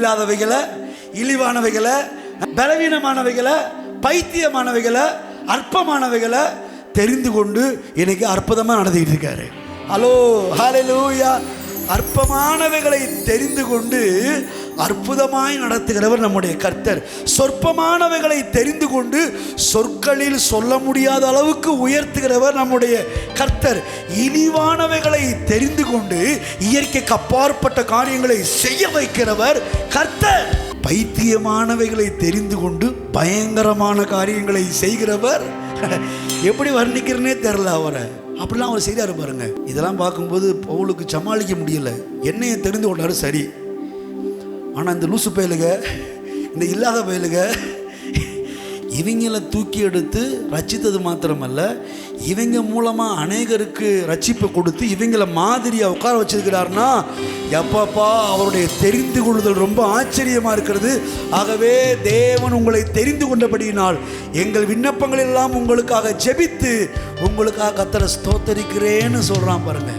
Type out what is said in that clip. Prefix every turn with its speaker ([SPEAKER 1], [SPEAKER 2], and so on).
[SPEAKER 1] இல்லாதவைகளை, இழிவானவைகளை, பலவீனமானவைகளை, பைத்தியமானவைகளை, அற்பமானவைகளை தெரிந்து கொண்டு எனக்கு அற்புதமாக நடத்திக்கிட்டு இருக்காரு. ஹலோ, ஹல்லேலூயா. அற்பமானவைகளை தெரிந்து கொண்டு அற்புதமாய் நடத்துகிறவர் நம்முடைய கர்த்தர். சொற்பமானவைகளை தெரிந்து கொண்டு சொற்களில் சொல்ல முடியாத அளவுக்கு உயர்த்துகிறவர் நம்முடைய கர்த்தர். இழிவானவைகளை தெரிந்து கொண்டு இயற்கைக்கு அப்பாற்பட்ட காரியங்களை செய்ய வைக்கிறவர் கர்த்தர். பைத்தியமானவைகளை தெரிந்து கொண்டு பயங்கரமான காரியங்களை செய்கிறவர். எப்படி வர்ணிக்கிறனே தெரியல அவரை. அப்படிலாம் அவர் செய்தாரு பாருங்க. இதெல்லாம் பார்க்கும்போது பவுலுக்கு சமாளிக்க முடியல. என்னையை தெரிந்து கொண்டாரு சரி, ஆனால் இந்த லூசு பயலுக, இந்த இல்லாத பயலுக இவங்களை தூக்கி எடுத்து ரட்சித்தது மாத்திரமல்ல, இவங்க மூலமாக அநேகருக்கு ரட்சிப்பை கொடுத்து இவங்களை மாதிரியாக உட்கார வச்சிருக்கிறாருன்னா எப்பப்பா, அவருடைய தெரிந்து கொள்ளுதல் ரொம்ப ஆச்சரியமாக இருக்கிறது. ஆகவே தேவன் உங்களை தெரிந்து கொண்டபடியினால் எங்கள் விண்ணப்பங்கள் எல்லாம் உங்களுக்காக ஜெபித்து உங்களுக்காக கர்த்தரை ஸ்தோத்தரிக்கிறேன்னு சொல்கிறான் பாருங்க.